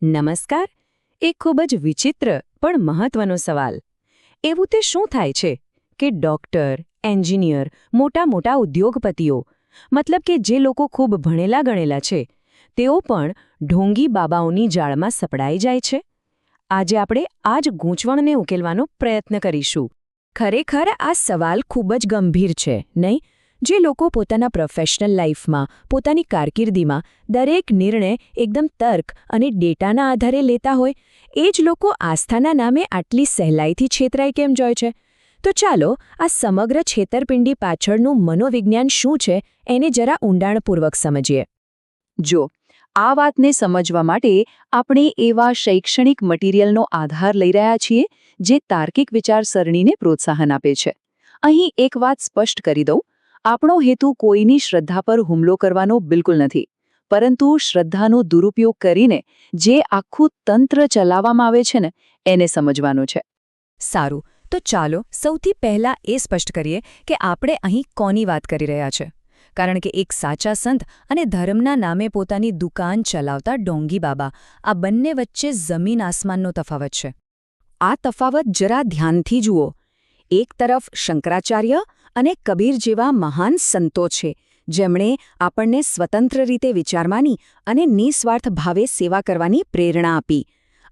નમસ્કાર. એક ખૂબ જ વિચિત્ર પણ મહત્વનો સવાલ. એવું તે શું થાય છે કે ડોક્ટર, એન્જિનિયર, મોટા ઉદ્યોગપતિઓ, મતલબ કે જે લોકો ખૂબ ભણેલા ગણેલા છે, તેઓ પણ ઢોંગી બાબાઓની જાળમાં સપડાઈ જાય છે? આજે આપણે આ જ ગૂંચવણને ઉકેલવાનો પ્રયત્ન કરીશું. ખરેખર આ સવાલ ખૂબ જ ગંભીર છે, નહીં? જે લોકો પોતાના પ્રોફેશનલ લાઈફમાં, પોતાની કારકિર્દીમાં દરેક નિર્ણય એકદમ તર્ક અને ડેટાના આધારે લેતા હોય, એ જ લોકો આસ્થાના નામે આટલી સહેલાઈથી છેતરાઈ કેમ જાય છે? તો ચાલો આ સમગ્ર છેતરપિંડી પાછળનું મનોવિજ્ઞાન શું છે એને જરા ઊંડાણપૂર્વક સમજીએ. જો આ વાતને સમજવા માટે આપણે એવા શૈક્ષણિક મટીરિયલનો આધાર લઈ રહ્યા છીએ જે તાર્કિક વિચારસરણીને પ્રોત્સાહન આપે છે. અહીં એક વાત સ્પષ્ટ કરી દઉં, આપણો હેતુ કોઈની શ્રદ્ધા પર હુમલો કરવાનો બિલકુલ નથી, પરંતુ શ્રદ્ધાનો દુરુપયોગ કરીને જે આખું તંત્ર ચલાવવામાં આવે છે ને એને સમજવાનો છે. સારું, તો ચાલો સૌથી પહેલા એ સ્પષ્ટ કરીએ કે આપણે અહીં કોની વાત કરી રહ્યા છે. કારણ કે એક સાચા સંત અને ધર્મના નામે પોતાની દુકાન ચલાવતા ડોંગી બાબા, આ બંને વચ્ચે જમીન આસમાનનો તફાવત છે. આ તફાવત જરા ધ્યાનથી જુઓ. એક તરફ શંકરાચાર્ય અને કબીર જેવા મહાન સંતો છે, જેમણે આપણને સ્વતંત્ર રીતે વિચારવાની અને નિસ્વાર્થ ભાવે સેવા કરવાની પ્રેરણા આપી.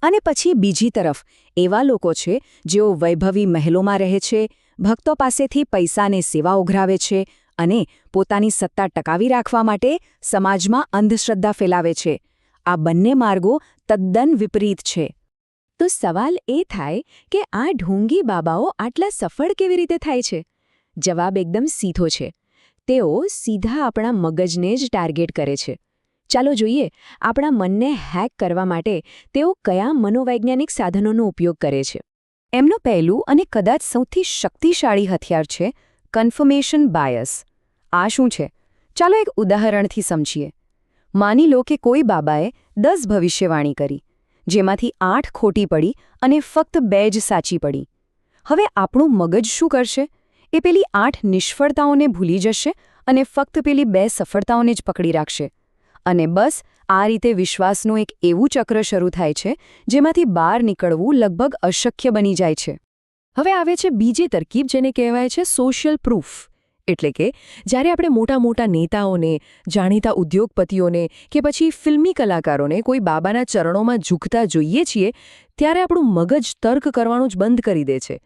અને પછી બીજી તરફ એવા લોકો છે જેઓ વૈભવી મહેલોમાં રહે છે, ભક્તો પાસેથી પૈસાને સેવા ઉઘરાવે છે અને પોતાની સત્તા ટકાવી રાખવા માટે સમાજમાં અંધશ્રદ્ધા ફેલાવે છે. આ બંને માર્ગો તદ્દન વિપરીત છે. તો સવાલ એ થાય કે આ ઢોંગી બાબાઓ આટલા સફળ કેવી રીતે થાય છે? જવાબ એકદમ સીધો છે. તેઓ સીધા આપણા મગજને જ ટાર્ગેટ કરે છે. ચાલો જોઈએ, આપણા મનને હેક કરવા માટે તેઓ કયા મનોવૈજ્ઞાનિક સાધનોનો ઉપયોગ કરે છે. એમનું પહેલું અને કદાચ સૌથી શક્તિશાળી હથિયાર છે કન્ફર્મેશન બાયસ. આ શું છે? ચાલો એક ઉદાહરણથી સમજીએ. માની લો કે કોઈ બાબાએ 10 ભવિષ્યવાણી કરી, જેમાંથી 8 ખોટી પડી અને ફક્ત 2 જ સાચી પડી. હવે આપણું મગજ શું કરશે? એ પેલી 8 નિષ્ફળતાઓને ભૂલી જશે અને ફક્ત પેલી 2 સફળતાઓને જ પકડી રાખશે. અને બસ આ રીતે વિશ્વાસનું એક એવું ચક્ર શરૂ થાય છે જેમાંથી બહાર નીકળવું લગભગ અશક્ય બની જાય છે. હવે આવે છે બીજી તરકીબ, જેને કહેવાય છે સોશિયલ પ્રૂફ. એટલે કે જ્યારે આપણે મોટા નેતાઓને, જાણીતા ઉદ્યોગપતિઓને કે પછી ફિલ્મી કલાકારોને કોઈ બાબાના ચરણોમાં ઝૂકતા જોઈએ છીએ, ત્યારે આપણું મગજ તર્ક કરવાનું જ બંધ કરી દે છે.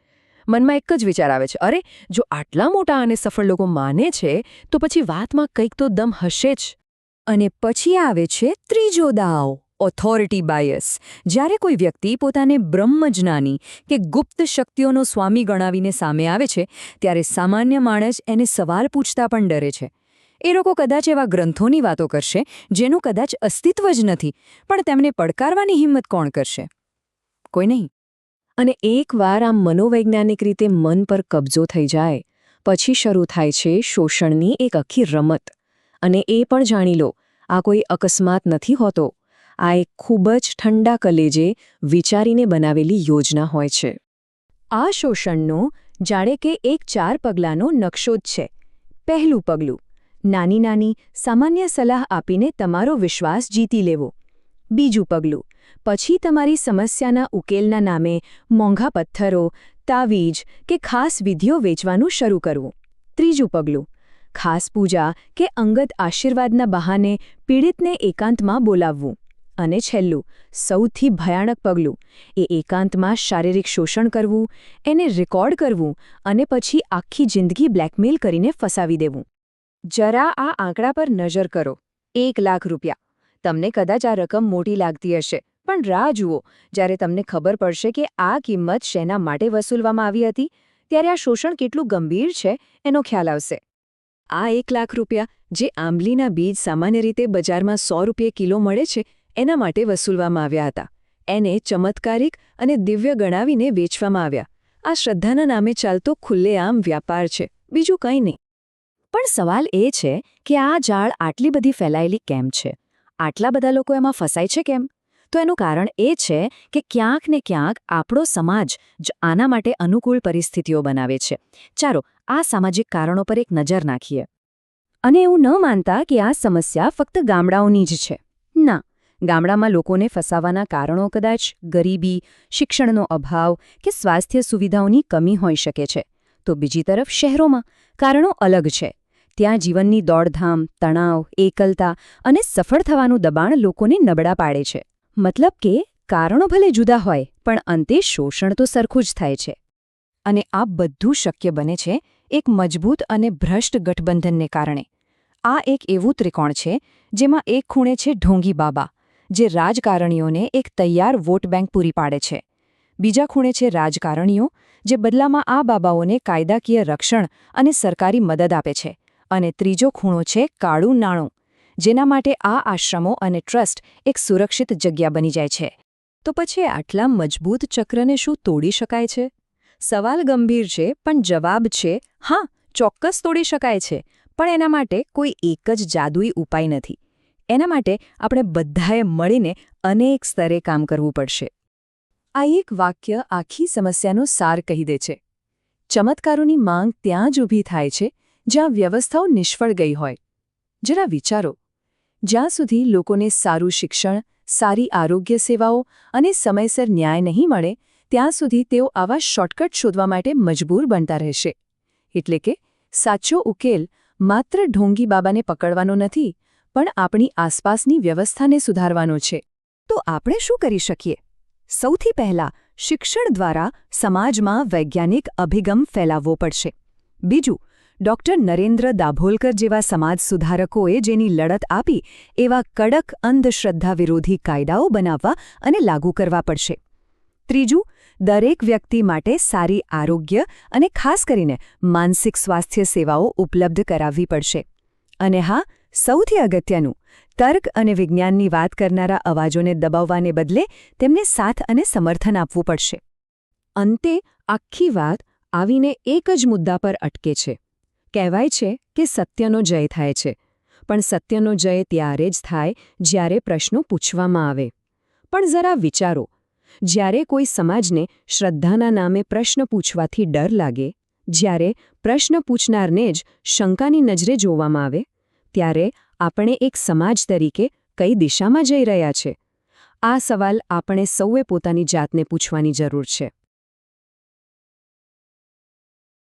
મનમાં એક જ વિચાર આવે છે, અરે, જો આટલા મોટા અને સફળ લોકો માને છે તો પછી વાતમાં કંઈક તો દમ હશે જ. અને પછી આવે છે ત્રીજો દાવ, ઓથોરિટી બાયસ. જ્યારે કોઈ વ્યક્તિ પોતાને બ્રહ્મજ્ઞાની કે ગુપ્ત શક્તિઓનો સ્વામી ગણાવીને સામે આવે છે, ત્યારે સામાન્ય માણસ એને સવાલ પૂછતા પણ ડરે છે. એ લોકો કદાચ એવા ગ્રંથોની વાતો કરશે જેનું કદાચ અસ્તિત્વ જ નથી, પણ તેમને પડકારવાની હિંમત કોણ કરશે? કોઈ નહીં. અને એકવાર આમ મનોવૈજ્ઞાનિક રીતે મન પર કબજો થઈ જાય, પછી શરૂ થાય છે શોષણની એક આખી રમત. અને એ પણ જાણી લો, આ કોઈ અકસ્માત નથી હોતો. આ એક ખૂબ જ ઠંડા કલેજે વિચારીને બનાવેલી યોજના હોય છે. આ શોષણનો જાણે કે એક 4 પગલાંનો નકશો જ છે. પહેલું પગલું, નાની સામાન્ય સલાહ આપીને તમારો વિશ્વાસ જીતી લેવો. બીજું પગલું, પછી તમારી સમસ્યાના ઉકેલના નામે મોંઘા પથ્થરો, તાવીજ કે ખાસ વિધિઓ વેચવાનું શરૂ કરવું. ત્રીજું પગલું, ખાસ પૂજા કે અંગત આશીર્વાદના બહાને પીડિતને એકાંતમાં બોલાવવું. અને છેલ્લું, સૌથી ભયાનક પગલું, એ એકાંતમાં શારીરિક શોષણ કરવું, એને રેકોર્ડ કરવું અને પછી આખી જિંદગી બ્લેકમેલ કરીને ફસાવી દેવું. જરા આ આંકડા પર નજર કરો. 1 લાખ રૂપિયા. તમને કદાચ આ રકમ મોટી લાગતી હશે, પણ રાહ જુઓ. જ્યારે તમને ખબર પડશે કે આ કિંમત શેના માટે વસૂલવામાં આવી હતી, ત્યારે આ શોષણ કેટલું ગંભીર છે એનો ખ્યાલ આવશે. આ 1 લાખ રૂપિયા, જે આંબલીના બીજ સામાન્ય રીતે બજારમાં 100 રૂપિયા કિલો મળે છે, એના માટે વસૂલવામાં આવ્યા હતા. એને ચમત્કારિક અને દિવ્ય ગણાવીને વેચવામાં આવ્યા. આ શ્રદ્ધાના નામે ચાલતો ખુલ્લેઆમ વ્યાપાર છે, બીજું કંઈ નહીં. પણ સવાલ એ છે કે આ જાળ આટલી બધી ફેલાયેલી કેમ છે? આટલા બધા લોકો એમાં ફસાય છે કેમ? તો એનું કારણ એ છે કે ક્યાંક ને ક્યાંક આપણો સમાજ જ આના માટે અનુકૂળ પરિસ્થિતિઓ બનાવે છે. ચાલો આ સામાજિક કારણો પર એક નજર નાખીએ. અને એવું ન માનતા કે આ સમસ્યા ફક્ત ગામડાઓની જ છે. ના, ગામડામાં લોકોને ફસાવાના કારણો કદાચ ગરીબી, શિક્ષણનો અભાવ કે સ્વાસ્થ્ય સુવિધાઓની કમી હોઈ શકે છે. તો બીજી તરફ શહેરોમાં કારણો અલગ છે. ત્યાં જીવનની દોડધામ, તણાવ, એકલતા અને સફળ થવાનું દબાણ લોકોને નબળા પાડે છે. મતલબ કે કારણો ભલે જુદા હોય, પણ અંતે શોષણ તો સરખું જ થાય છે. અને આ બધું શક્ય બને છે એક મજબૂત અને ભ્રષ્ટ ગઠબંધનને કારણે. આ એક એવું ત્રિકોણ છે જેમાં એક ખૂણે છે ઢોંગી બાબા, જે રાજકારણીઓને એક તૈયાર વોટ બેંક પૂરી પાડે છે. બીજા ખૂણે છે રાજકારણીઓ, જે બદલામાં આ બાબાઓને કાયદાકીય રક્ષણ અને સરકારી મદદ આપે છે. અને ત્રીજો ખૂણો છે કાળું નાણું, જેના માટે આ આશ્રમો અને ટ્રસ્ટ એક સુરક્ષિત જગ્યા બની જાય છે. તો પછી આટલા મજબૂત ચક્રને શું તોડી શકાય છે? સવાલ ગંભીર છે, પણ જવાબ છે હા, ચોક્કસ તોડી શકાય છે. પણ એના માટે કોઈ એક જ જાદુઈ ઉપાય નથી. એના માટે આપણે બધાએ મળીને અનેક સ્તરે કામ કરવું પડશે. આ એક વાક્ય આખી સમસ્યાનો સાર કહી દે છે. ચમત્કારોની માંગ ત્યાં જ ઊભી થાય છે જ્યાં વ્યવસ્થાઓ નિષ્ફળ ગઈ હોય. જરા વિચારો, જ્યાં સુધી લોકોને સારું શિક્ષણ, સારી આરોગ્ય સેવાઓ અને સમયસર ન્યાય નહીં મળે, ત્યાં સુધી તેઓ આવા શોર્ટકટ શોધવા માટે મજબૂર બનતા રહેશે. એટલે કે સાચો ઉકેલ માત્ર ઢોંગી બાબાને પકડવાનો નથી, પણ આપણી આસપાસની વ્યવસ્થાને સુધારવાનો છે. તો આપણે શું કરી શકીએ? સૌથી પહેલાં શિક્ષણ દ્વારા સમાજમાં વૈજ્ઞાનિક અભિગમ ફેલાવવો પડશે. બીજું, ડૉક્ટર નરેન્દ્ર દાભોલકર જેવા સમાજ સુધારકોએ જેની લડત આપી એવા કડક અંધશ્રદ્ધા વિરોધી કાયદાઓ બનાવવા અને લાગુ કરવા પડશે. ત્રીજું, દરેક વ્યક્તિ માટે સારી આરોગ્ય અને ખાસ કરીને માનસિક સ્વાસ્થ્ય સેવાઓ ઉપલબ્ધ કરાવવી પડશે. અને હા, સૌથી અગત્યનું, તર્ક અને વિજ્ઞાનની વાત કરનારા અવાજોને દબાવવાને બદલે તેમને સાથ અને સમર્થન આપવું પડશે. અંતે આખી વાત આવીને એક જ મુદ્દા પર અટકે છે. કહેવાય છે કે સત્યનો જય થાય છે, પણ સત્યનો જય ત્યારે જ થાય જ્યારે પ્રશ્નો પૂછવામાં આવે. પણ જરા વિચારો, જ્યારે કોઈ સમાજને શ્રદ્ધાના નામે પ્રશ્ન પૂછવાથી ડર લાગે, જ્યારે પ્રશ્ન પૂછનારને જ શંકાની નજરે જોવામાં આવે, ત્યારે આપણે એક સમાજ તરીકે કઈ દિશામાં જઈ રહ્યા છે? આ સવાલ આપણે સૌએ પોતાની જાતને પૂછવાની જરૂર છે.